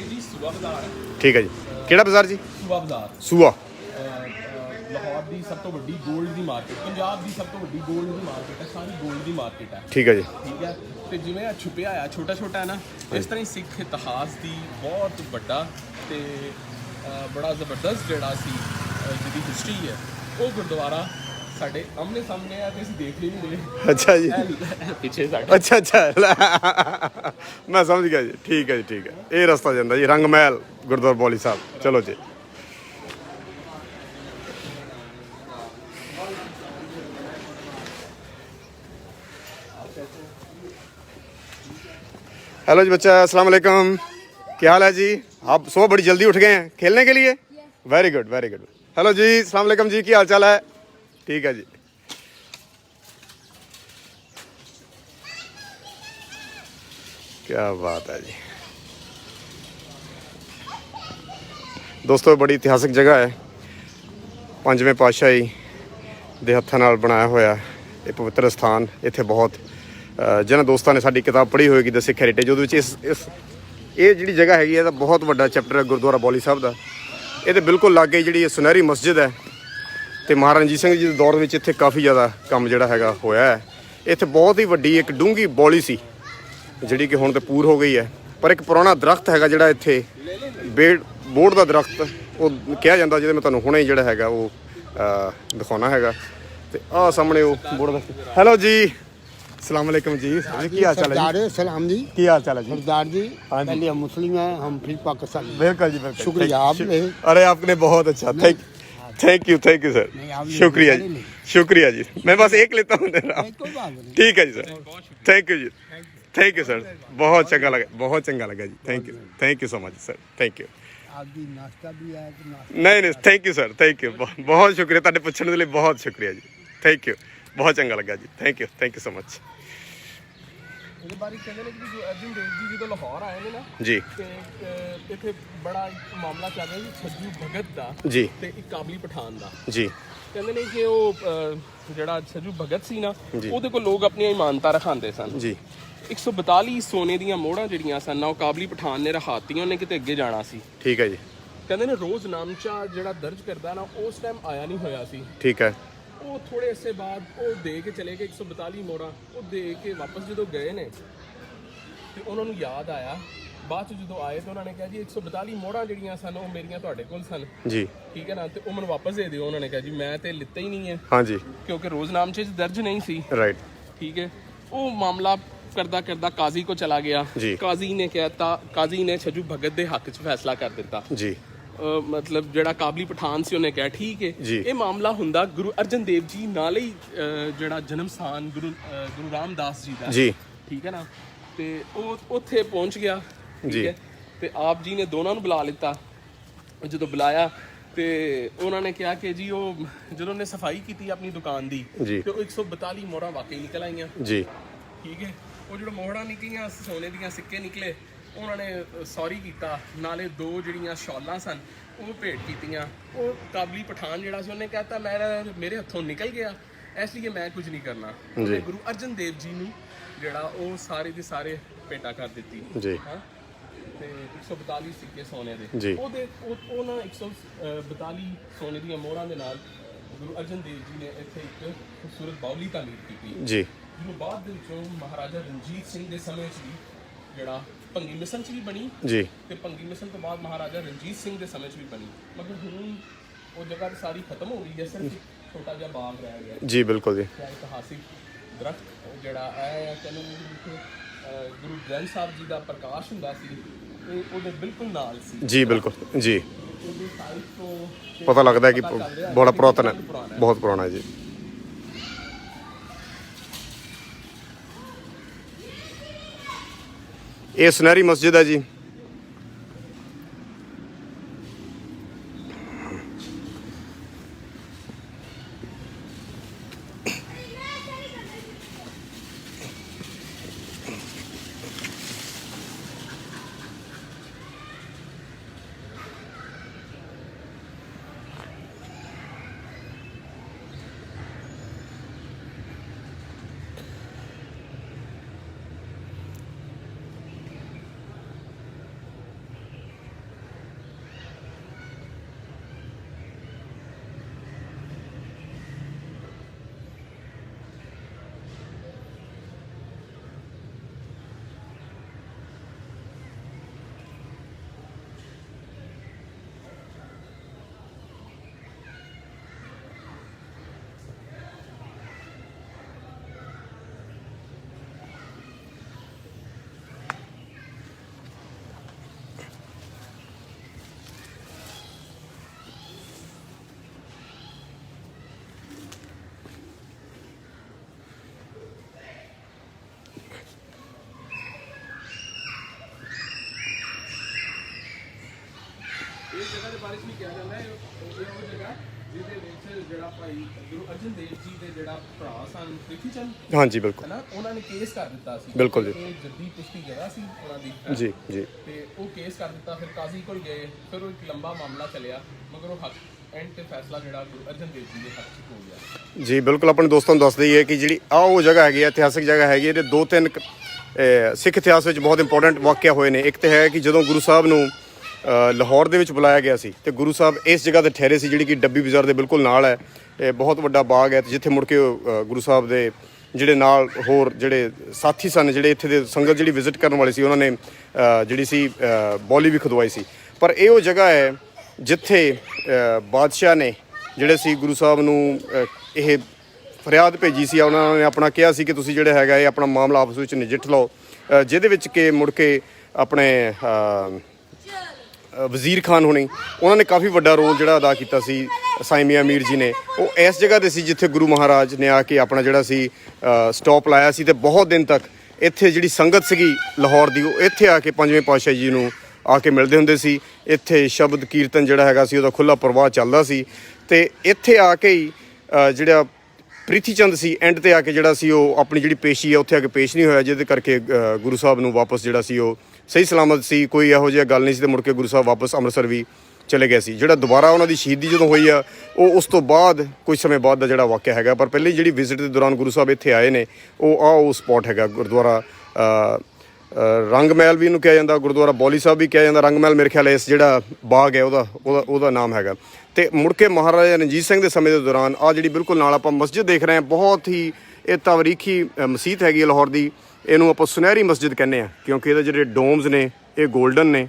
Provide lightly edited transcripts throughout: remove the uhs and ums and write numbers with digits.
जी सूआ बाजार है। ठीक है जी, ਕਿਹੜਾ ਬਾਜ਼ਾਰ ਜੀ? सूआ बाजार ਸੂਆ। ਲਾਹੌਰ ਦੀ ਸਭ ਤੋਂ ਵੱਡੀ 골ਡ ਦੀ ਮਾਰਕੀਟ, ਪੰਜਾਬ ਦੀ ਸਭ ਤੋਂ ਵੱਡੀ 골ਡ ਦੀ ਮਾਰਕੀਟ ਹੈ, ਸਾਰੀ 골ਡ ਦੀ ਮਾਰਕੀਟ ਹੈ। ਠੀਕ ਹੈ ਜੀ। ਠੀਕ ਹੈ, ਤੇ ਜਿਵੇਂ ਆ ਛੁਪਿਆ ਆ ਛੋਟਾ ਛੋਟਾ ਹੈ ਨਾ, ਇਸ ਤਰ੍ਹਾਂ ਹੀ ਸਿੱਖ ਇਤਿਹਾਸ ਦੀ ਬਹੁਤ ਵੱਡਾ ਤੇ ਬੜਾ ਜ਼ਬਰਦਸਤ ਜਿਹੜਾ ਸੀ ਜਿਹਦੀ ਹਿਸਟਰੀ ਹੈ, ਉਹ ਗੁਰਦੁਆਰਾ ਸਾਡੇ ਆਮਨੇ ਸਾਹਮਣੇ ਆ ਤੇ ਅਸੀਂ ਦੇਖ ਲਈ ਨਹੀਂ ਰਹੇ। ਅੱਛਾ ਜੀ, ਪਿੱਛੇ ਸਾਡੇ। ਅੱਛਾ ਅੱਛਾ, ਮੈਂ ਸਮਝ ਗਿਆ ਜੀ। ਠੀਕ ਹੈ ਜੀ, ਠੀਕ ਹੈ। ਇਹ ਰਸਤਾ ਜਾਂਦਾ ਜੀ ਰੰਗ ਮਹਿਲ ਗੁਰਦੁਆਰਾ ਬੌਲੀ ਸਾਹਿਬ। ਚਲੋ ਜੀ। हेलो जी बच्चा, अस्सलाम वालेकुम। क्या हाल है जी? आप सुबह बड़ी जल्दी उठ गए हैं खेलने के लिए? Very good very good. Hello जी, अस्सलाम वालेकुम जी, क्या हाल चाल है? ठीक है जी। क्या बात है जी दोस्तों, बड़ी इतिहासिक जगह है। पंजवें पातशाही ਦੇ ਹੱਥਾਂ ਨਾਲ ਬਣਾਇਆ ਹੋਇਆ ਇਹ ਪਵਿੱਤਰ ਸਥਾਨ। ਇੱਥੇ ਬਹੁਤ ਜਿਹਨਾਂ ਦੋਸਤਾਂ ਨੇ ਸਾਡੀ ਕਿਤਾਬ ਪੜ੍ਹੀ ਹੋਏਗੀ ਦ ਸਿੱਖ ਹੈਰੀਟੇਜ, ਉਹਦੇ ਵਿੱਚ ਇਹ ਜਿਹੜੀ ਜਗ੍ਹਾ ਹੈਗੀ ਇਹਦਾ ਬਹੁਤ ਵੱਡਾ ਚੈਪਟਰ ਹੈ ਗੁਰਦੁਆਰਾ ਬੌਲੀ ਸਾਹਿਬ ਦਾ। ਇਹਦੇ ਬਿਲਕੁਲ ਲਾਗੇ ਜਿਹੜੀ ਇਹ ਸੁਨਹਿਰੀ ਮਸਜਿਦ ਹੈ, ਤੇ ਮਹਾਰਾਜਾ ਰਣਜੀਤ ਸਿੰਘ ਜੀ ਦੇ ਦੌਰ ਵਿੱਚ ਇੱਥੇ ਕਾਫੀ ਜ਼ਿਆਦਾ ਕੰਮ ਜਿਹੜਾ ਹੈਗਾ ਹੋਇਆ ਹੈ। ਇੱਥੇ ਬਹੁਤ ਹੀ ਵੱਡੀ ਇੱਕ ਡੂੰਘੀ ਬੌਲੀ ਸੀ ਜਿਹੜੀ ਕਿ ਹੁਣ ਤੇ ਪੂਰ ਹੋ ਗਈ ਹੈ, ਪਰ ਇੱਕ ਪੁਰਾਣਾ ਦਰਖਤ ਹੈਗਾ ਜਿਹੜਾ ਇੱਥੇ ਬੋੜ ਦਾ ਦਰਖਤ ਉਹ ਕਿਹਾ ਜਾਂਦਾ, ਜਿਹਦੇ ਮੈਂ ਤੁਹਾਨੂੰ ਹੁਣੇ ਜਿਹੜਾ ਹੈਗਾ ਉਹ ਦਿਖਾਉਣਾ ਹੈਗਾ। ਤੇ ਆਹ ਸਾਹਮਣੇ ਉਹ ਬੋੜ ਦਾ। ਹੈਲੋ ਜੀ, अस्सलाम वालेकुम जी, ਕੀ ਹਾਲ ਚਾਲ ਹੈ ਜੀ? सलाम जी। ਕੀ ਹਾਲ ਚਾਲ है जी? सरदार जी, हाँ जी। पहले हम मुस्लिम हैं, हम फिर पाकिस्तान। बिल्कुल जी, बिल्कुल। शुक्रिया आपने। अरे आपने बहुत अच्छा, थैंक यू सर, नहीं, आपने शुक्रिया नहीं, जी, नहीं। शुक्रिया जी। मैं बस एक लेता हूँ दे रहा हूँ। कोई बात नहीं। ठीक है जी सर, थैंक यू जी, थैंक यू सर, बहुत चंगा लगा, बहुत चंगा लगा जी। Thank you so much sir, thank you. आपकी नाश्ता भी है तो नाश्ता। नहीं thank you sir, thank you, बहुत शुक्रिया ਤੁਹਾਡੇ ਪੁੱਛਣ ਦੇ ਲਈ, ਬਹੁਤ ਸ਼ੁਕਰੀਆ ਜੀ। ਥੈਂਕ ਯੂ, ਬਹੁਤ ਚੰਗਾ ਲੱਗਾ ਜੀ। Thank you so much. ਇਹਦੇ ਬਾਰੇ ਕਹਿੰਦੇ ਨੇ ਕਿ ਜੋ ਅਰਜਨ ਦੇਵ ਜੀ ਜਦੋਂ ਲਾਹੌਰ ਆਏ ਨੇ ਨਾ ਜੀ, ਤੇ ਇੱਥੇ ਬੜਾ ਇੱਕ ਮਾਮਲਾ ਚੱਲ ਰਿਹਾ ਸੀ ਛੱਜੂ ਭਗਤ ਦਾ ਜੀ, ਤੇ ਇੱਕ ਕਾਬਲੀ ਪਠਾਨ ਦਾ। ਜੀ, ਕਹਿੰਦੇ ਨੇ ਕਿ ਉਹ ਜਿਹੜਾ ਛੱਜੂ ਭਗਤ ਸੀ ਨਾ, ਉਹਦੇ ਕੋਲ ਲੋਕ ਆਪਣੀਆਂ ਇਮਾਨਤਾਂ ਰਖਾਉਂਦੇ ਸਨ ਜੀ। 142 ਸੋਨੇ ਦੀਆਂ ਮੋਹਰਾਂ ਜਿਹੜੀਆਂ ਸਨ ਨਾ, ਉਹ ਕਾਬਲੀ ਪਠਾਨ ਨੇ ਰਖਾਤੀਆਂ। ਉਹਨੇ ਕਿਤੇ ਅੱਗੇ ਜਾਣਾ ਸੀ। ਠੀਕ ਹੈ ਜੀ। ਕਹਿੰਦੇ ਨੇ ਰੋਜ਼ ਨਾਮਚਾ ਜਿਹੜਾ ਦਰਜ ਕਰਦਾ ਨਾ, ਉਸ ਟਾਈਮ ਆਇਆ ਨਹੀਂ ਹੋਇਆ ਸੀ। ਠੀਕ ਹੈ। ਉਹ ਥੋੜੇ ਅਰਸੇ ਬਾਅਦ ਉਹ ਦੇ ਕੇ ਚਲੇ ਗਏ 142 ਮੋਹਰਾਂ। ਉਹ ਦੇ ਕੇ ਵਾਪਸ ਜਦੋਂ ਗਏ ਨੇ ਤੇ ਉਹਨਾਂ ਨੂੰ ਯਾਦ ਆਇਆ, ਬਾਅਦ ਚ ਜਦੋਂ ਆਏ ਤੇ ਉਹਨਾਂ ਨੇ ਕਿਹਾ ਜੀ 142 ਮੋਹਰਾਂ ਜਿਹੜੀਆਂ ਸਨ ਉਹ ਮੇਰੀਆਂ ਤੁਹਾਡੇ ਕੋਲ ਸਨ ਜੀ, ਠੀਕ ਹੈ ਨਾ, ਤੇ ਉਹ ਮੈਨੂੰ ਵਾਪਸ ਦੇ ਦਿਓ। ਉਹਨਾਂ ਨੇ ਕਿਹਾ ਜੀ ਮੈਂ ਤੇ ਲਿੱਤਾ ਹੀ ਨਹੀਂ ਹੈ, ਹਾਂਜੀ, ਕਿਉਂਕਿ ਰੋਜ਼ਨਾਮਚੇ 'ਚ ਦਰਜ ਨਹੀਂ ਸੀ। ਰਾਈਟ। ਠੀਕ ਹੈ। ਉਹ ਮਾਮਲਾ ਕਰਦਾ ਕਰਦਾ ਕਾਜ਼ੀ ਕੋ ਚਲਾ ਗਿਆ। ਜੀ। ਕਾਜ਼ੀ ਨੇ ਕਹਿਤਾ, ਕਾਜ਼ੀ ਨੇ ਛੱਜੂ ਭਗਤ ਦੇ ਹੱਕ 'ਚ ਫੈਸਲਾ ਕਰ ਦਿੱਤਾ। ਜੀ, ਮਤਲਬ ਜਿਹੜਾ ਕਾਬਲੀ ਪਠਾਨ ਸੀ ਉਹਨੇ ਕਿਹਾ ਠੀਕ ਹੈ। ਜੀ। ਇਹ ਮਾਮਲਾ ਹੁੰਦਾ ਗੁਰੂ ਅਰਜਨ ਦੇਵ ਜੀ ਨਾਲ ਹੀ ਜਿਹੜਾ ਜਨਮ ਸਥਾਨ ਗੁਰੂ ਰਾਮਦਾਸ ਜੀ ਦਾ। ਜੀ। ਠੀਕ ਹੈ ਨਾ, ਤੇ ਉਹ ਉੱਥੇ ਪਹੁੰਚ ਗਿਆ। ਜੀ। ਠੀਕ ਹੈ, ਤੇ ਆਪ ਜੀ ਨੇ ਦੋਨਾਂ ਨੂੰ ਬੁਲਾ ਲਿੱਤਾ। ਜਦੋਂ ਬੁਲਾਇਆ ਤੇ ਉਹਨਾਂ ਨੇ ਕਿਹਾ ਕਿ ਜੀ ਉਹ ਜਦੋਂ ਉਹਨੇ ਸਫਾਈ ਕੀਤੀ ਆਪਣੀ ਦੁਕਾਨ ਦੀ, ਜੀ। ਤੇ ਉਹ 142 ਮੋਹਰਾਂ ਵਾਕਈ ਨਿਕਲ ਆਈਆਂ। ਜੀ। ਠੀਕ ਹੈ। ਉਹ ਜਿਹੜਾ ਮੋਹਰਾਂ ਨਿਕਲੀਆਂ, ਸੋਨੇ ਦੀਆਂ ਸਿੱਕੇ ਨਿਕਲੇ। ਉਹਨਾਂ ਨੇ ਸੌਰੀ ਕੀਤਾ, ਨਾਲੇ 2 ਜਿਹੜੀਆਂ ਸ਼ਾਲਾਂ ਸਨ ਉਹ ਭੇਟ ਕੀਤੀਆਂ। ਉਹ ਕਾਬਲੀ ਪਠਾਨ ਜਿਹੜਾ ਸੀ ਉਹਨੇ ਕਹਿਤਾ ਮੇਰੇ ਹੱਥੋਂ ਨਿਕਲ ਗਿਆ, ਇਸ ਲਈ ਮੈਂ ਕੁਝ ਨਹੀਂ ਕਰਨਾ। ਉਹਨੇ ਗੁਰੂ ਅਰਜਨ ਦੇਵ ਜੀ ਨੂੰ ਜਿਹੜਾ ਉਹ ਸਾਰੇ ਦੇ ਸਾਰੇ ਭੇਟਾ ਕਰ ਦਿੱਤੀ। ਜੀ। ਹਾਂ, ਤੇ 142 ਸਿੱਕੇ ਸੋਨੇ ਦੇ। ਜੀ। ਉਹਨਾਂ 142 ਸੋਨੇ ਦੀਆਂ ਮੋਹਰਾਂ ਦੇ ਨਾਲ ਗੁਰੂ ਅਰਜਨ ਦੇਵ ਜੀ ਨੇ ਇੱਥੇ ਇੱਕ ਖੂਬਸੂਰਤ ਬਾਉਲੀ ਤਾਮੀਰ ਕੀਤੀ। ਜੀ। ਜਿਹਨੂੰ ਬਾਅਦ ਦੇ ਵਿੱਚੋਂ ਮਹਾਰਾਜਾ ਰਣਜੀਤ ਸਿੰਘ ਦੇ ਸਮੇਂ 'ਚ ਵੀ ਜਿਹੜਾ ਭੰਗੀ ਮਿਸਲ 'ਚ ਵੀ ਬਣੀ, ਜੀ, ਤੇ ਭੰਗੀ ਮਿਸਲ ਤੋਂ ਬਾਅਦ ਮਹਾਰਾਜਾ ਰਣਜੀਤ ਸਿੰਘ ਦੇ ਸਮੇਂ 'ਚ ਵੀ ਬਣੀ। ਮਗਰ ਹੁਣ ਉਹ ਜਗ੍ਹਾ ਸਾਰੀ ਖਤਮ ਹੋ ਗਈ ਹੈ, ਸਿਰਫ ਇੱਕ ਛੋਟਾ ਜਿਹਾ ਬਾਗ ਰਹਿ ਗਿਆ। ਜੀ, ਬਿਲਕੁਲ ਜੀ। ਇਤਿਹਾਸਿਕ ਦਰਖਤ ਜਿਹੜਾ ਹੈ, ਕਹਿੰਦੇ ਨੇ ਜਿੱਥੇ ਗੁਰੂ ਗ੍ਰੰਥ ਸਾਹਿਬ ਜੀ ਦਾ ਪ੍ਰਕਾਸ਼ ਹੁੰਦਾ ਸੀ, ਤੇ ਉਹਦੇ ਬਿਲਕੁਲ ਨਾਲ ਸੀ। ਜੀ, ਬਿਲकुल जी। ਉਹਦੇ ਸਾਈਡ ਤੋਂ ਪਤਾ ਲੱਗਦਾ ਹੈ ਕਿ ਪਤਾ ਚੱਲ ਰਿਹਾ ਬੜਾ ਕਿ ਪੁਰਾਤਨ ਹੈ, ਪੁਰਾਣਾ ਬਹੁਤ ਪੁਰਾਣਾ ਹੈ ਜੀ। ਇਹ ਸੁਨਹਿਰੀ ਮਸਜਿਦ ਹੈ ਜੀ। ਇਸ ਜਗ੍ਹਾ ਦੇ ਬਾਰੇ ਵੀ ਕਿਹਾ ਜਾਂਦਾ ਹੈ ਇਹ ਉਹ ਜਗ੍ਹਾ ਜਿਹਦੇ ਵਿੱਚ ਜਿਹੜਾ ਭਾਈ ਗੁਰੂ ਅਰਜਨ ਦੇਵ ਜੀ ਦੇ ਜਿਹੜਾ ਭਰਾ ਸਨ ਪ੍ਰਿਥੀ ਚੰਦ ਹਾਂਜੀ ਬਿਲਕੁਲ ਹਨਾ ਉਹਨਾਂ ਨੇ ਕੇਸ ਕਰ ਦਿੱਤਾ ਸੀ ਬਿਲਕੁਲ ਜੀ। ਇਹ ਜੱਦੀ ਪੁਸ਼ਤੀ ਜਗ੍ਹਾ ਸੀ ਉਹਨਾਂ ਦੀ ਜੀ ਜੀ ਤੇ ਉਹ ਕੇਸ ਕਰ ਦਿੱਤਾ ਫਿਰ ਕਾਜ਼ੀ ਕੋਲ ਗਏ ਫਿਰ ਉਹ ਇੱਕ ਲੰਬਾ ਮਾਮਲਾ ਚੱਲਿਆ ਮਗਰ ਉਹ ਹੱਕ ਐਂਡ ਤੇ ਫੈਸਲਾ ਜਿਹੜਾ ਗੁਰੂ ਅਰਜਨ ਦੇਵ ਜੀ ਦੇ ਹੱਕ 'ਚ ਹੋ ਗਿਆ। ਜੀ ਬਿਲਕੁਲ ਆਪਣੇ ਦੋਸਤਾਂ ਨੂੰ ਦੱਸ ਦਈਏ ਕਿ ਜਿਹੜੀ ਉਹ ਜਗ੍ਹਾ ਹੈਗੀ ਹੈ ਇਤਿਹਾਸਕ ਜਗ੍ਹਾ ਹੈਗੀ ਇਹਦੇ ਦੋ ਤਿੰਨ ਸਿੱਖ ਇਤਿਹਾਸ ਵਿੱਚ ਬਹੁਤ ਇੰਪੋਰਟੈਂਟ ਵਾਕਿਆ ਹੋਏ ਨੇ। ਇੱਕ ਤੇ ਹੈ ਕਿ ਜਦੋਂ ਗੁਰੂ ਸਾਹਿਬ ਨੂੰ ਲਾਹੌਰ ਦੇ ਵਿੱਚ ਬੁਲਾਇਆ ਗਿਆ ਸੀ ਤੇ ਗੁਰੂ ਸਾਹਿਬ ਇਸ ਜਗ੍ਹਾ ਤੇ ਠਹਿਰੇ ਸੀ ਜਿਹੜੀ ਕਿ ਡੱਬੀ ਬਾਜ਼ਾਰ ਦੇ ਬਿਲਕੁਲ ਨਾਲ ਹੈ। ਇਹ ਬਹੁਤ ਵੱਡਾ ਬਾਗ ਹੈ ਤੇ ਜਿੱਥੇ ਮੁੜ ਕੇ ਗੁਰੂ ਸਾਹਿਬ ਦੇ ਜਿਹੜੇ ਨਾਲ ਹੋਰ ਜਿਹੜੇ ਸਾਥੀ ਸਨ ਜਿਹੜੇ ਇੱਥੇ ਦੇ ਸੰਗਤ ਜਿਹੜੀ ਵਿਜ਼ਿਟ ਕਰਨ ਵਾਲੇ ਸੀ ਉਹਨਾਂ ਨੇ ਜਿਹੜੀ ਸੀ ਬੋਲੀ ਵੀ ਖੁਦਵਾਈ ਸੀ। ਪਰ ਇਹ ਉਹ ਜਗ੍ਹਾ ਹੈ ਜਿੱਥੇ ਬਾਦਸ਼ਾਹ ਨੇ ਜਿਹੜੇ ਸੀ ਗੁਰੂ ਸਾਹਿਬ ਨੂੰ ਇਹ ਫਰਿਆਦ ਭੇਜੀ ਸੀ। ਉਹਨਾਂ ਨੇ ਆਪਣਾ ਕਿਹਾ ਸੀ ਕਿ ਤੁਸੀਂ ਜਿਹੜੇ ਹੈਗਾ ਇਹ ਆਪਣਾ ਮਾਮਲਾ ਆਪਸ ਵਿੱਚ ਨਜਿੱਠ ਲਓ, ਜਿਹਦੇ ਵਿੱਚ ਕਿ ਮੁੜ ਕੇ ਆਪਣੇ ਵਜ਼ੀਰ ਖਾਨ ਹੋਣੀ ਉਹਨਾਂ ਨੇ ਕਾਫੀ ਵੱਡਾ ਰੋਲ ਜਿਹੜਾ ਅਦਾ ਕੀਤਾ ਸੀ। ਸਾਈਂ ਮੀਆਂ ਮੀਰ ਜੀ ਨੇ ਉਹ ਇਸ ਜਗ੍ਹਾ ਤੇ ਸੀ ਜਿੱਥੇ ਗੁਰੂ ਮਹਾਰਾਜ ਨੇ ਆ ਕੇ ਆਪਣਾ ਜਿਹੜਾ ਸੀ ਸਟਾਪ ਲਾਇਆ ਸੀ ਤੇ ਬਹੁਤ ਦਿਨ ਤੱਕ ਇੱਥੇ ਜਿਹੜੀ ਸੰਗਤ ਸੀਗੀ ਲਾਹੌਰ ਦੀ ਉਹ ਇੱਥੇ ਆ ਕੇ ਪੰਜਵੇਂ ਪਾਤਸ਼ਾਹ ਜੀ ਨੂੰ ਆ ਕੇ ਮਿਲਦੇ ਹੁੰਦੇ ਸੀ। ਇੱਥੇ ਸ਼ਬਦ ਕੀਰਤਨ ਜਿਹੜਾ ਹੈਗਾ ਸੀ ਉਹਦਾ ਖੁੱਲ੍ਹਾ ਪ੍ਰਵਾਹ ਚੱਲਦਾ ਸੀ ਤੇ ਇੱਥੇ ਆ ਕੇ ਹੀ ਜਿਹੜਾ ਪ੍ਰਿਥੀ ਚੰਦ ਸੀ ਐਂਡ ਤੇ ਆ ਕੇ ਜਿਹੜਾ ਸੀ ਉਹ ਆਪਣੀ ਜਿਹੜੀ ਪੇਸ਼ੀ ਹੈ ਉੱਥੇ ਆ ਕੇ ਪੇਸ਼ ਨਹੀਂ ਹੋਇਆ, ਜਿਹਦੇ ਕਰਕੇ ਗੁਰੂ ਸਾਹਿਬ ਨੂੰ ਵਾਪਸ ਜਿਹੜਾ ਸੀ ਉਹ ਸਹੀ ਸਲਾਮਤ ਸੀ, ਕੋਈ ਇਹੋ ਜਿਹੀ ਗੱਲ ਨਹੀਂ ਸੀ ਤੇ ਮੁੜ ਕੇ ਗੁਰੂ ਸਾਹਿਬ ਵਾਪਸ ਅੰਮ੍ਰਿਤਸਰ ਵੀ ਚਲੇ ਗਏ ਸੀ। ਜਿਹੜਾ ਦੁਬਾਰਾ ਉਹਨਾਂ ਦੀ ਸ਼ਹੀਦੀ ਜਦੋਂ ਹੋਈ ਆ ਉਹ ਉਸ ਤੋਂ ਬਾਅਦ ਕੁਝ ਸਮੇਂ ਬਾਅਦ ਦਾ ਜਿਹੜਾ ਵਾਕਿਆ ਹੈਗਾ। ਪਰ ਪਹਿਲੀ ਜਿਹੜੀ ਵਿਜ਼ਿਟ ਦੇ ਦੌਰਾਨ ਗੁਰੂ ਸਾਹਿਬ ਇੱਥੇ ਆਏ ਨੇ ਉਹ ਸਪੌਟ ਹੈਗਾ ਗੁਰਦੁਆਰਾ ਰੰਗ ਮਹਿਲ ਵੀ ਇਹਨੂੰ ਕਿਹਾ ਜਾਂਦਾ, ਗੁਰਦੁਆਰਾ ਬੌਲੀ ਸਾਹਿਬ ਵੀ ਕਿਹਾ ਜਾਂਦਾ। ਰੰਗ ਮਹਿਲ ਮੇਰੇ ਖਿਆਲ ਇਸ ਜਿਹੜਾ ਬਾਗ ਹੈ ਉਹਦਾ ਨਾਮ ਹੈਗਾ। ਤੇ ਮੁੜ ਕੇ ਮਹਾਰਾਜਾ ਰਣਜੀਤ ਸਿੰਘ ਦੇ ਸਮੇਂ ਦੇ ਦੌਰਾਨ ਆ ਜਿਹੜੀ ਬਿਲਕੁਲ ਨਾਲ ਆਪਾਂ ਮਸਜਿਦ ਦੇਖ ਰਹੇ ਹਾਂ, ਬਹੁਤ ਹੀ ਇਹ ਤਾਰੀਖੀ ਮਸਜਿਦ ਹੈਗੀ ਲਾਹੌਰ ਦੀ। ਇਹਨੂੰ ਆਪਾਂ ਸੁਨਹਿਰੀ ਮਸਜਿਦ ਕਹਿੰਦੇ ਆ ਕਿਉਂਕਿ ਇਹਦੇ ਜਿਹੜੇ ਡੋਮਸ ਨੇ ਇਹ 골ਡਨ ਨੇ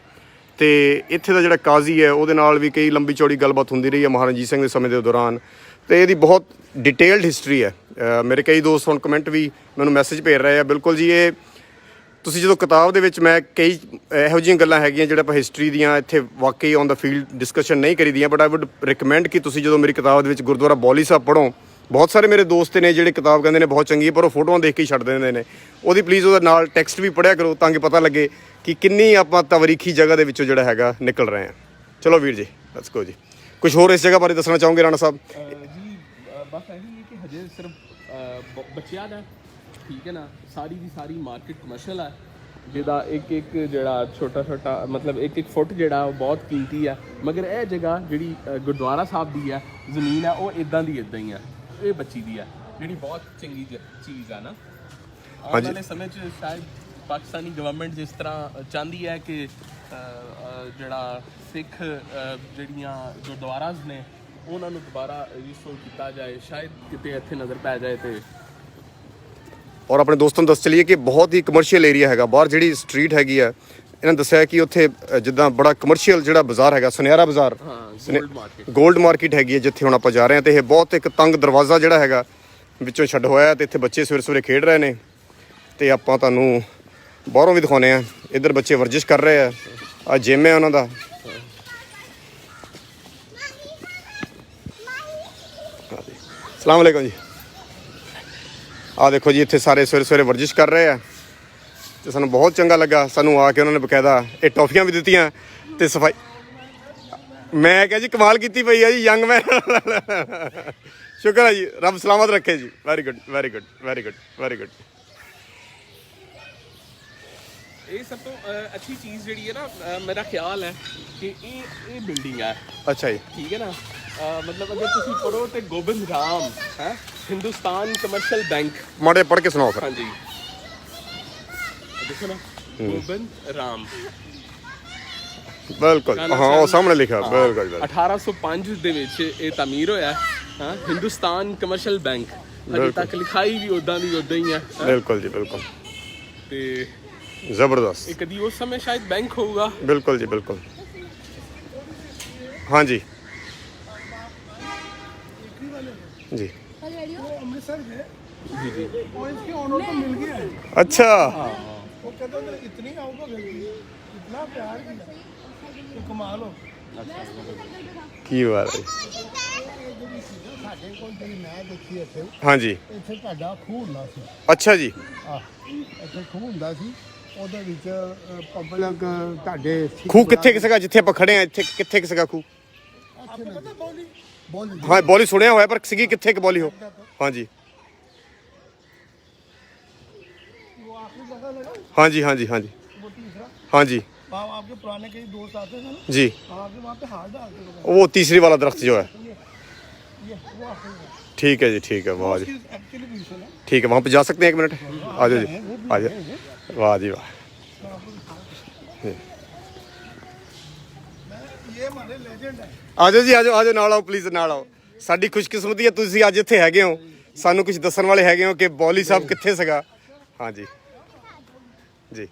ਤੇ ਇੱਥੇ ਦਾ ਜਿਹੜਾ ਕਾਜ਼ੀ ਹੈ ਉਹਦੇ ਨਾਲ ਵੀ ਕਈ ਲੰਬੀ ਚੌੜੀ ਗੱਲਬਾਤ ਹੁੰਦੀ ਰਹੀ ਹੈ ਮਹਾਰਾਜਾ ਰਣਜੀਤ ਸਿੰਘ ਦੇ ਸਮੇਂ ਦੇ ਦੌਰਾਨ ਤੇ ਇਹਦੀ ਬਹੁਤ ਡਿਟੇਲਡ ਹਿਸਟਰੀ ਹੈ। ਮੇਰੇ ਕਈ ਦੋਸਤ ਹੁਣ ਕਮੈਂਟ ਵੀ ਮੈਨੂੰ ਮੈਸੇਜ ਭੇਜ ਰਹੇ ਆ। ਬਿਲਕੁਲ ਜੀ, ਇਹ ਤੁਸੀਂ ਜਦੋਂ ਕਿਤਾਬ ਦੇ ਵਿੱਚ ਮੈਂ ਕਈ ਇਹੋ ਜਿਹੀਆਂ ਗੱਲਾਂ ਹੈਗੀਆਂ ਜਿਹੜਾ ਆਪਾਂ ਹਿਸਟਰੀ ਦੀਆਂ ਇੱਥੇ ਵਾਕਈ ਔਨ ਦਾ ਫੀਲਡ ਡਿਸਕਸ਼ਨ ਨਹੀਂ ਕਰੀਦੀਆਂ, ਬਟ ਆਈ ਵੁੱਡ ਰਿਕਮੈਂਡ ਕਿ ਤੁਸੀਂ ਜਦੋਂ ਮੇਰੀ ਕਿਤਾਬ ਦੇ ਵਿੱਚ ਗੁਰਦੁਆਰਾ ਬੌਲੀ ਸਾਹਿਬ ਪੜ੍ਹੋ। ਬਹੁਤ ਸਾਰੇ ਮੇਰੇ ਦੋਸਤ ਨੇ ਜਿਹੜੇ ਕਿਤਾਬ ਕਹਿੰਦੇ ਨੇ ਬਹੁਤ ਚੰਗੀ ਹੈ ਪਰ ਉਹ ਫੋਟੋਆਂ ਦੇਖ ਕੇ ਹੀ ਛੱਡ ਦਿੰਦੇ ਨੇ। ਉਹਦੀ ਪਲੀਜ਼ ਉਹਦੇ ਨਾਲ ਟੈਕਸਟ ਵੀ ਪੜ੍ਹਿਆ ਕਰੋ ਤਾਂ ਕਿ ਪਤਾ ਲੱਗੇ ਕਿ ਕਿੰਨੀ ਆਪਾਂ ਤਵਰੀਖੀ ਜਗ੍ਹਾ ਦੇ ਵਿੱਚੋਂ ਜਿਹੜਾ ਹੈਗਾ ਨਿਕਲ ਰਹੇ ਹਾਂ। ਚਲੋ ਵੀਰ ਜੀ, ਲੈਟਸ ਗੋ ਜੀ। ਕੁਝ ਹੋਰ ਇਸ ਜਗ੍ਹਾ ਬਾਰੇ ਦੱਸਣਾ ਚਾਹੋਗੇ ਰਾਣਾ ਸਾਹਿਬ? ਜੀ ਬਸ ਇਹੀ ਹੈ ਕਿ ਹਜੇ ਸਿਰਫ ਬੱਚਿਆਂ ਦਾ ਠੀਕ ਹੈ ਨਾ, ਸਾਰੀ ਦੀ ਸਾਰੀ ਮਾਰਕੀਟ ਕਮਰਸ਼ੀਅਲ ਹੈ ਜਿਹਦਾ ਇੱਕ ਜਿਹੜਾ ਛੋਟਾ ਮਤਲਬ ਇੱਕ ਫੁੱਟ ਜਿਹੜਾ ਉਹ ਬਹੁਤ ਕੀਮਤੀ ਆ। ਮਗਰ ਇਹ ਜਗ੍ਹਾ ਜਿਹੜੀ ਗੁਰਦੁਆਰਾ ਸਾਹਿਬ ਦੀ ਆ ਜ਼ਮੀਨ ਆ ਉਹ ਇਦਾਂ ਹੀ ਆ, ਇਹ ਬੱਚੀ ਦੀ ਆ ਜਿਹੜੀ ਬਹੁਤ ਚੰਗੀ ਚੀਜ਼ ਆ ਨਾ। ਆਉਣ ਵਾਲੇ ਸਮੇਂ 'ਚ ਸ਼ਾਇਦ ਪਾਕਿਸਤਾਨੀ ਗਵਰਨਮੈਂਟ ਜਿਸ ਤਰ੍ਹਾਂ ਚਾਹੁੰਦੀ ਹੈ ਕਿ ਜਿਹੜਾ ਸਿੱਖ ਜਿਹੜੀਆਂ ਗੁਰਦੁਆਰਾਸ ਨੇ ਉਹਨਾਂ ਨੂੰ ਦੁਬਾਰਾ ਰੀਸਟੋਰ ਕੀਤਾ ਜਾਏ, ਸ਼ਾਇਦ ਕਿਤੇ ਇੱਥੇ ਨਜ਼ਰ ਪੈ ਜਾਏ। ਤੇ ਔਰ ਆਪਣੇ ਦੋਸਤਾਂ ਨੂੰ ਦੱਸ ਚਲੀਏ ਕਿ ਬਹੁਤ ਹੀ ਕਮਰਸ਼ੀਅਲ ਏਰੀਆ ਹੈਗਾ। ਬਾਹਰ ਜਿਹੜੀ ਸਟਰੀਟ ਹੈਗੀ ਆ ਇਹਨਾਂ ਦੱਸਿਆ ਕਿ ਉੱਥੇ ਜਿੱਦਾਂ ਬੜਾ ਕਮਰਸ਼ੀਅਲ ਜਿਹੜਾ ਬਾਜ਼ਾਰ ਹੈਗਾ ਸੁਨਿਆਰਾ ਬਾਜ਼ਾਰ, ਗੋਲਡ ਮਾਰਕੀਟ ਹੈਗੀ ਹੈ ਜਿੱਥੇ ਹੁਣ ਆਪਾਂ ਜਾ ਰਹੇ ਹਾਂ। ਤੇ ਇਹ ਬਹੁਤ ਇੱਕ ਤੰਗ ਦਰਵਾਜ਼ਾ ਜਿਹੜਾ ਹੈਗਾ ਵਿੱਚੋਂ ਛੱਡ ਹੋਇਆ ਤੇ ਇੱਥੇ ਬੱਚੇ ਸਵੇਰੇ ਖੇਡ ਰਹੇ ਨੇ ਤੇ ਆਪਾਂ ਤੁਹਾਨੂੰ ਬਾਹਰੋਂ ਵੀ ਦਿਖਾਉਂਦੇ ਆ। ਇੱਧਰ ਬੱਚੇ ਵਰਜਿਸ਼ ਕਰ ਰਹੇ ਆ, ਆ ਜਿਮ ਹੈ ਉਹਨਾਂ ਦਾ। ਅਸਲਾਮ ਵਾਲੇਕੁਮ ਜੀ। ਆ ਦੇਖੋ ਜੀ ਇੱਥੇ ਸਾਰੇ ਸਵੇਰੇ ਵਰਜਿਸ਼ ਕਰ ਰਹੇ ਆ ਤੇ ਸਾਨੂੰ ਬਹੁਤ ਚੰਗਾ ਲੱਗਾ। ਸਾਨੂੰ ਆ ਕੇ ਉਹਨਾਂ ਨੇ ਬਕਾਇਦਾ ਇਹ ਟੌਫੀਆਂ ਵੀ ਦਿੱਤੀਆਂ ਤੇ ਸਫਾਈ। ਮੈਂ ਕਿਹਾ ਜੀ ਕਮਾਲ ਕੀਤੀ ਪਈ ਆ ਜੀ ਯੰਗ ਮੈਨ। ਸ਼ੁਕਰ ਹੈ ਜੀ, ਰੱਬ ਸਲਾਮਤ ਰੱਖੇ ਜੀ। Very good very good very good very good. ਇਹ ਸਭ ਤੋਂ ਅੱਛੀ ਚੀਜ਼ ਜਿਹੜੀ ਹੈ ਨਾ ਮੇਰਾ ਖਿਆਲ ਹੈ ਕਿ ਇਹ ਬਿਲਡਿੰਗ ਹੈ। ਅੱਛਾ ਜੀ, ਠੀਕ ਹੈ ਨਾ। ਮਤਲਬ ਅਗਰ ਤੁਸੀਂ ਪੜੋ ਤੇ ਗੋਬਿੰਦ ਰਾਮ ਹੈ ਹਿੰਦੁਸਤਾਨ ਕਮਰਸ਼ੀਅਲ ਬੈਂਕ। ਮਾੜੇ ਪੜ੍ਹ ਕੇ ਸੁਣਾਓ ਫਿਰ। ਹਾਂਜੀ ਦੇਖੋ ਨਾ, ਗੋਬਿੰਦ ਰਾਮ ਬਿਲਕੁਲ, ਹਾਂ ਉਹ ਸਾਹਮਣੇ ਲਿਖਿਆ ਬਿਲਕੁਲ। 1805 ਦੇ ਵਿੱਚ ਇਹ ਤਾਮੀਰ ਹੋਇਆ। ਹਾਂ, ਹਿੰਦੁਸਤਾਨ ਕਮਰਸ਼ੀਅਲ ਬੈਂਕ ਅਜੇ ਤੱਕ ਲਿਖਾਈ ਵੀ ਉਦਾਂ ਹੀ ਹੈ। ਬਿਲਕੁਲ ਜੀ ਬਿਲਕੁਲ, ਤੇ ਜ਼ਬਰਦਸਤ। ਇਹ ਕਦੀ ਉਸ ਸਮੇਂ ਸ਼ਾਇਦ ਬੈਂਕ ਹੋਊਗਾ। ਬਿਲਕੁਲ ਜੀ ਬਿਲकुल। हाँ जी जी अमृतसर है जी जी वो इसके ऑनर को मिल गया है। अच्छा, वो कहते हैं इतनी आओगे इतना प्यार किया तो कमाल हो। की बात है। ਸਾਡੇ ਕੋਲ ਜਿਹੜੀ ਮੈਂ ਦੇਖੀ ਇੱਥੇ हाँ जी, ਇੱਥੇ ਤੁਹਾਡਾ ਖੂਹ ਹੁੰਦਾ ਸੀ। अच्छा जी। ਇੱਥੇ ਖੂਹ ਹੁੰਦਾ ਸੀ ਉਹਦੇ ਵਿੱਚ ਪਬਲਿਕ ਤੁਹਾਡੇ ਖੂਹ ਕਿੱਥੇ ਸੀਗਾ ਜਿੱਥੇ ਆਪਾਂ ਖੜੇ ਆ, ਇੱਥੇ ਕਿੱਥੇ ਸੀਗਾ ਖੂਹ? आपको पता बॉली बॉली ਹਾਂ ਬੋਲੀ ਸੁਣਿਆ ਹੋਇਆ ਪਰ ਸੀਗੀ ਕਿੱਥੇ ਕਿ ਬੋਲੀ ਹੋ? ਹਾਂਜੀ वो आखिरी जगह लगा ਹਾਂਜੀ ਹਾਂਜੀ ਹਾਂਜੀ वो तीसरा ਹਾਂਜੀ वहाँ आपके पुराने कई दोस्त आते थे ना जी आपके वहाँ पे हाथ डालते थे वो तीसरी वाला दरख्त जो है ये वो आखिरी है ठीक है जी ठीक है वाह जी एक्चुअली पोजीशन है ठीक है वहाँ पे जा सकते हैं 1 मिनट आ जाओ जी आ जाओ वाह जी वाह ये हमारे लेजेंड है ਆ ਜਾਓ ਜੀ ਆ ਜਾਓ ਨਾਲ ਆਓ ਪਲੀਜ਼ ਨਾਲ ਆਓ ਸਾਡੀ ਖੁਸ਼ਕਿਸਮਤੀ ਹੈ ਤੁਸੀਂ ਅੱਜ ਇੱਥੇ ਹੈਗੇ ਹੋ ਸਾਨੂੰ ਕੁਝ ਦੱਸਣ ਵਾਲੇ ਹੈਗੇ ਹੋ ਕਿ ਬੌਲੀ ਸਾਹਿਬ ਕਿੱਥੇ ਸੀਗਾ ਹਾਂਜੀ ਜੀ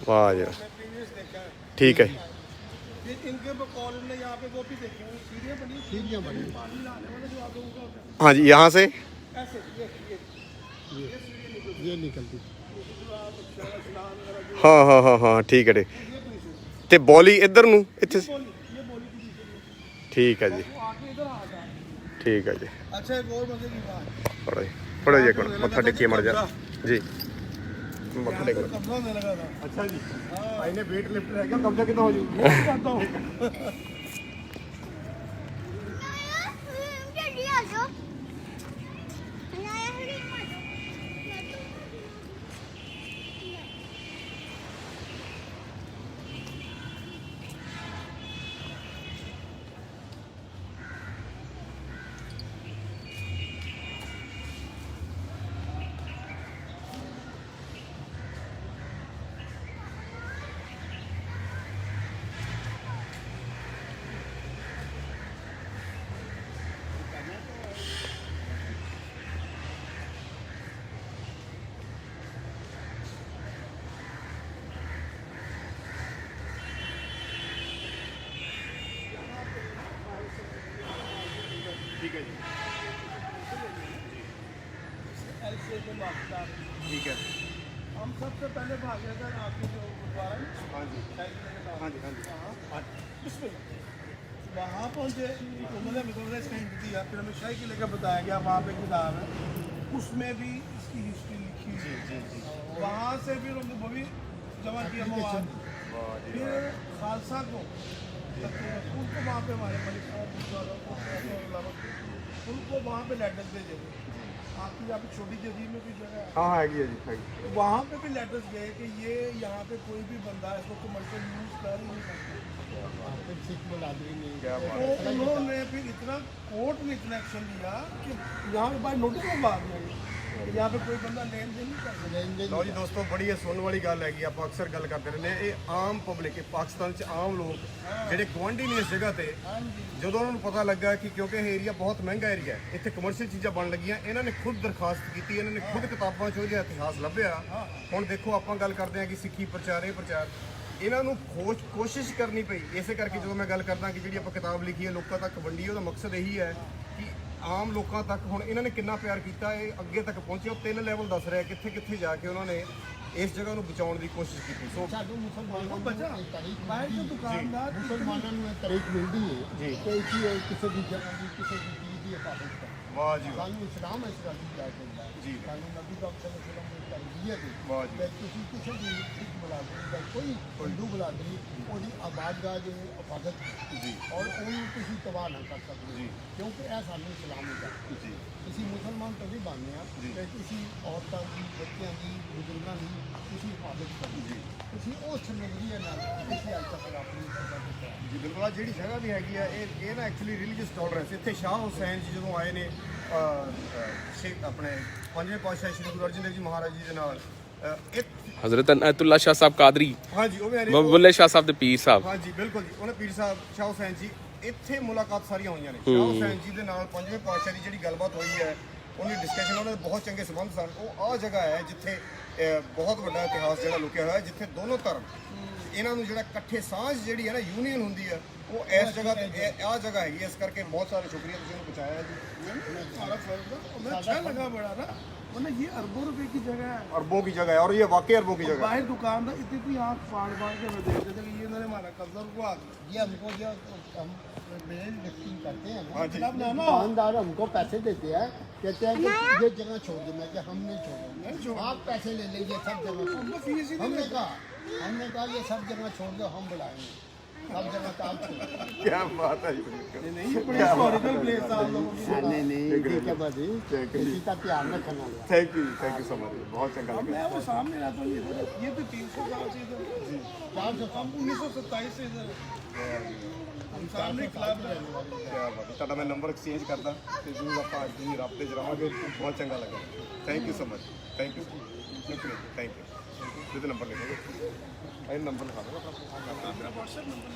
वाह जी ठीक है ये इनके कॉलेज में यहाँ पे वो भी देखे हैं सीढ़ियाँ बनी पानी लाने वाले जो आप लोगों का हाँ जी यहाँ से ऐसे ये निकलती हाँ हाँ हाँ हाँ ठीक है ठीक ਤੇ ਬੌਲੀ ਇੱਧਰ ਨੂੰ ਇੱਥੇ ਠੀਕ ਹੈ ਜੀ आगे इधर आ जाए ਠੀਕ ਹੈ ਜੀ अच्छा एक और मजे की बात पढ़ो जी एक मिनट मत्था टेकिए मर जा जी मत्था टेक कब्जा होने लगा था अच्छा जी भाई ने वेट लिफ्ट है क्या कब्जा कितना हो जू करता हूँ ठीक है हम सबसे पहले भागे अगर आपके जो गुरुद्वारा है हाँ जी हाँ जी हाँ जी उसमें वहाँ पहुँचे उन्होंने मित्र स्टैंड दिया फिर हमें शाही के लेकर बताया गया वहाँ पे किताब है उसमें भी इसकी हिस्ट्री लिखी हुई है वहाँ से फिर वो भी जमा किया मवाद फिर खालसा को उनको वहाँ पे हमारे मलिक साहब उनको वहाँ पे लेटर्स भेजे आपकी यहाँ पे छोटी जजीर में भी जगह है हाँ हाँ हैगी है जी हैगी वहाँ पे भी लेटर्स गए कि ये यहाँ पे कोई भी बंदा इसको कमर्शियल यूज कर ही नहीं सकता तो उन्होंने फिर इतना कोर्ट ने इतना एक्शन लिया कि यहाँ पे बाय नोटिस में बात नहीं यहाँ पे कोई बंदा लेन देन नहीं कर सकता ਲਓ ਜੀ ਦੋਸਤੋ ਬੜੀ ਇਹ ਸੁਣਨ ਵਾਲੀ ਗੱਲ ਹੈਗੀ ਆਪਾਂ ਅਕਸਰ ਗੱਲ ਕਰਦੇ ਰਹਿੰਦੇ ਹਾਂ ਇਹ ਆਮ ਪਬਲਿਕ ਪਾਕਿਸਤਾਨ 'ਚ ਆਮ ਲੋਕ ਜਿਹੜੇ ਗੁਆਂਢੀ ਨੇ ਇਸ ਜਗ੍ਹਾ ਤੇ ਜਦੋਂ ਉਹਨਾਂ ਨੂੰ ਪਤਾ ਲੱਗਾ ਕਿ ਕਿਉਂਕਿ ਇਹ ਏਰੀਆ ਬਹੁਤ ਮਹਿੰਗਾ ਏਰੀਆ ਹੈ ਇੱਥੇ ਕਮਰਸ਼ੀਅਲ ਚੀਜ਼ਾਂ ਬਣ ਲੱਗੀਆਂ ਇਹਨਾਂ ਨੇ ਖੁਦ ਦਰਖਾਸਤ ਕੀਤੀ ਇਹਨਾਂ ਨੇ ਖੁਦ ਕਿਤਾਬਾਂ 'ਚੋਂ ਇਹਦਾ ਇਤਿਹਾਸ ਲੱਭਿਆ ਹੁਣ ਦੇਖੋ ਆਪਾਂ ਗੱਲ ਕਰਦੇ ਹਾਂ ਕਿ ਸਿੱਖੀ ਪ੍ਰਚਾਰ ਇਹ ਪ੍ਰਚਾਰ ਇਹਨਾਂ ਨੂੰ ਕੋਸ਼ਿਸ਼ ਕਰਨੀ ਪਈ ਇਸੇ ਕਰਕੇ ਜਦੋਂ ਮੈਂ ਗੱਲ ਕਰਦਾ ਕਿ ਜਿਹੜੀ ਆਪਾਂ ਕਿਤਾਬ ਲਿਖੀ ਹੈ ਲੋਕਾਂ ਤੱਕ ਵੰਡੀ ਉਹਦਾ ਮਕਸਦ ਇਹੀ ਹੈ ਕਿ ਆਮ ਲੋਕਾਂ ਤੱਕ ਹੁਣ ਇਹਨਾਂ ਨੇ ਕਿੰਨਾ ਪਿਆਰ ਕੀਤਾ ਇਹ ਅੱਗੇ ਤੱਕ ਪਹੁੰਚੇ ਉਹ 3 ਲੈਵਲ ਦੱਸ ਰਿਹਾ ਕਿੱਥੇ ਕਿੱਥੇ ਜਾ ਕੇ ਉਹਨਾਂ ਨੇ ਇਸ ਜਗ੍ਹਾ ਨੂੰ ਬਚਾਉਣ ਦੀ ਕੋਸ਼ਿਸ਼ ਕੀਤੀ ਸੋ साधु मुसलमानों को बचा बाहर के दुकानदार मुसलमानों में तरीक मिलती है कि किसी भी जगह की किसी भी चीज़ की हिफाजत करें ਵਾਹ ਜੀ ਵਾਹ कानून इस्लाम है इसका भी क्या कहता है जी। कानून नबी का वसल्लम ने तरबियत वाह है जी। कि किसी भी सिख मुलाजिम या कोई हिंदू मुलाजिम ਉਹਦੀ ਆਬਾਦਗਾਹ ਦੇ ਹਿਫਾਜ਼ਤ ਜੀ ਔਰ ਉਹਨੂੰ ਤੁਸੀਂ ਤਬਾਹ ਨਾ ਕਰ ਸਕਦੇ ਜੀ। ਕਿਉਂਕਿ ਇਹ ਸਾਨੂੰ ਇਸਲਾਮ ਹੁੰਦਾ ਜੀ ਤੁਸੀਂ ਮੁਸਲਮਾਨ ਤभी ਬਣਦੇ ਆ ਜੀ। ਕਿ ਤੁਸੀਂ ਔਰਤਾਂ ਦੀ ਬੱਚਿਆਂ ਦੀ ਬਜ਼ੁਰਗਾਂ ਦੀ ਤੁਸੀਂ ਹਿਫਾਜ਼ਤ ਕਰੋ ਜੀ। ਤੁਸੀਂ ਉਸ ਨਜ਼ਰੀਏ ਨਾਲ ਤੁਸੀਂ ਅੱਜ ਤੱਕ ਆਪਣੀ ਹਿਫਾਜ਼ਤ ਕੀਤਾ ਜੀ ਬਿਲਕੁਲ ਆਹ ਜਿਹੜੀ ਜਗ੍ਹਾ ਵੀ ਹੈਗੀ ਆ ਇਹ ਨਾ ਐਕਚੁਅਲੀ ਰਿਲੀਜੀਅਸ ਟੋਲਰੈਂਸ ਇੱਥੇ ਸ਼ਾਹ ਹੁਸੈਨ ਜੀ ਜਦੋਂ ਆਏ ਨੇ ਸ਼ੇਖ ਆਪਣੇ ਪੰਜਵੇਂ ਪਾਤਸ਼ਾਹ ਸ਼੍ਰੀ ਗੁਰੂ ਅਰਜਨ ਦੇਵ ਜੀ ਮਹਾਰਾਜ ਜੀ ਦੇ ਨਾਲ हजरत अनायतुल्लाह शाह साहब कादरी ਹਾਂਜੀ ਉਹ ਵੀ ਆਏ ਨੇ बुल्ले शाह साहब दे पीर साहब ਹਾਂਜੀ ਬਿਲਕੁਲ ਜੀ ਉਹਨੇ ਪੀਰ ਸਾਹਿਬ ਸ਼ਾਹ ਹੁਸੈਨ ਜੀ ਇੱਥੇ ਮੁਲਾਕਾਤ ਸਾਰੀਆਂ ਹੋਈਆਂ ਨੇ ਸ਼ਾਹ ਹੁਸੈਨ ਜੀ ਦੇ ਨਾਲ ਪੰਜਵੇਂ ਪਾਤਸ਼ਾਹ ਦੀ ਜਿਹੜੀ ਗੱਲਬਾਤ ਹੋਈ ਹੈ ਉਹਦੀ ਡਿਸਕਸ਼ਨ ਉਹਨਾਂ ਦੇ ਬਹੁਤ ਚੰਗੇ ਸੰਬੰਧ ਸਨ ਉਹ ਆਹ ਜਗ੍ਹਾ ਹੈ ਜਿੱਥੇ ਬਹੁਤ ਵੱਡਾ ਇਤਿਹਾਸ ਜਿਹੜਾ ਲੁਕਿਆ ਹੋਇਆ ਹੈ ਜਿੱਥੇ ਦੋਨੋਂ ਧਰਮ ਇਹਨਾਂ ਨੂੰ ਜਿਹੜਾ ਇਕੱਠੇ ਸਾਂਝ ਜਿਹੜੀ ਹੈ ਨਾ ਯੂਨੀਅਨ ਹੁੰਦੀ ਹੈ ਉਹ ਇਸ ਜਗ੍ਹਾ ਤੇ ਆਹ ਜਗ੍ਹਾ ਹੈਗੀ ਇਸ ਕਰਕੇ ਬਹੁਤ ਸਾਰੇ ਸ਼ੁਕਰੀਆ ਤੁਸੀਂ ਉਹਨੂੰ ਬਚਾਇਆ ਜੀ हमारा फर्ज था हमें अच्छा लगा बड़ा ना मतलब ये अरबों रुपए की जगह है। अरबों की जगह है और ये वाकई अरबों की जगह है। बाहर दुकानदार इतनी आँख फाड़ के हमें देखते थे कि ये इन्होंने हमारा कब्जा रुकवा दिया। ये हमको जो हम मेल लिफ्टिंग करते हैं हाँ जी। अब ना ना दुकानदार हमको पैसे देते हैं, कहते हैं कि ये जगह छोड़ दो। मैं क्या हम नहीं छोड़ेंगे, आप पैसे ले लीजिए सब जगह छोड़ हमको दो। फीस ही नहीं हमने कहा ये सब जगह छोड़ दो, हम बुलाएंगे सब जगह काम छोड़ दो। क्या बात है नहीं, ये बड़े हिस्टोरिकल प्लेस था हम लोगों की। नहीं ठीक है भाजी, इसी का ध्यान रखना है। थैंक यू सो मच, बहुत चंगा लगा। मैं वो सामने रहता हूँ, ये तो 300 साल से इधर, 400 हम 1927 से इधर हम सामने क्लब है। क्या बात है, ਤੁਹਾਡਾ ਮੈਂ ਨੰਬਰ ਐਕਸਚੇਂਜ ਕਰਦਾ ਤੇ ਜ਼ਰੂਰ ਆਪਾਂ ਅੱਜ ਹੀ ਰਾਬਤੇ 'ਚ ਰਹਾਂਗੇ। ਬਹੁਤ ਚੰਗਾ ਲੱਗਾ, thank you so much, thank you, ਸ਼ੁਕਰੀਆ, ਥੈਂਕ ਯੂ। ਜਿਹਦੇ ਨੰਬਰ ਲਿਖੋਗੇ ਇਹ ਨੰਬਰ ਲਿਖਾ ਦਿਓ ਆਪਣਾ, ਮੇਰਾ WhatsApp ਨੰਬਰ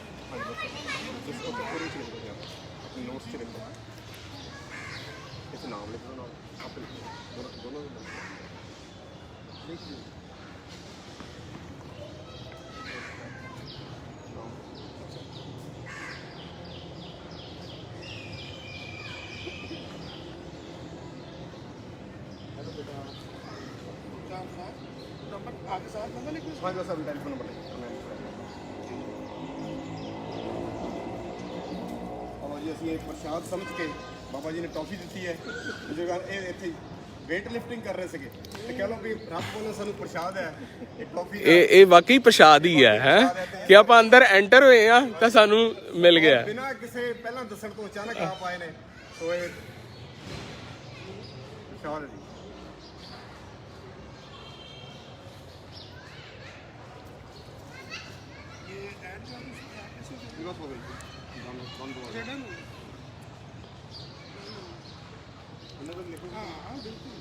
ਜਿਸ को पूरी चीज़ लिख दो, अपने नोट्स से लिख दो, इस नाम लिख दो, नाम आप लिख दो, दोनों लिख दो। नंबर आगे साथ नंबर लिखो। हाँ जी सर, टेलीफोन नंबर लिख दो। ਜੀ ਅਸੀਂ ਇਹ ਪ੍ਰਸ਼ਾਦ ਸਮਝ ਕੇ ਬਾਬਾ ਜੀ ਨੇ ਟੌਫੀ ਦਿੱਤੀ ਹੈ। ਬਜ਼ੁਰਗਾਂ ਇਹ ਇੱਥੇ ਵੇਟ ਲਿਫਟਿੰਗ ਕਰ ਰਹੇ ਸੀਗੇ ਤੇ ਕਹਿ ਲਓ ਵੀ ਰੱਬ ਵੱਲੋਂ ਸਾਨੂੰ ਪ੍ਰਸ਼ਾਦ ਹੈ ਇਹ ਟੌਫੀ। ਇਹ ਵਾਕਈ ਪ੍ਰਸ਼ਾਦ ਹੀ ਹੈ ਕਿ ਆਪਾਂ ਅੰਦਰ ਐਂਟਰ ਹੋਏ ਆ ਤਾਂ ਸਾਨੂੰ ਮਿਲ ਗਿਆ। ਬਿਨਾਂ ਕਿਸੇ ਪਹਿਲਾਂ ਦੱਸਣ ਤੋਂ ਅਚਾਨਕ ਆਪ ਆਏ ਨੇ, ਸੋ ਇਹ ਪ੍ਰਸ਼ਾਦ ਹੈ ਜੀ। ये ऐड का कैसे पूरा हो गई बंद हो गया। डन अंदर लिखो। हाँ बिल्कुल।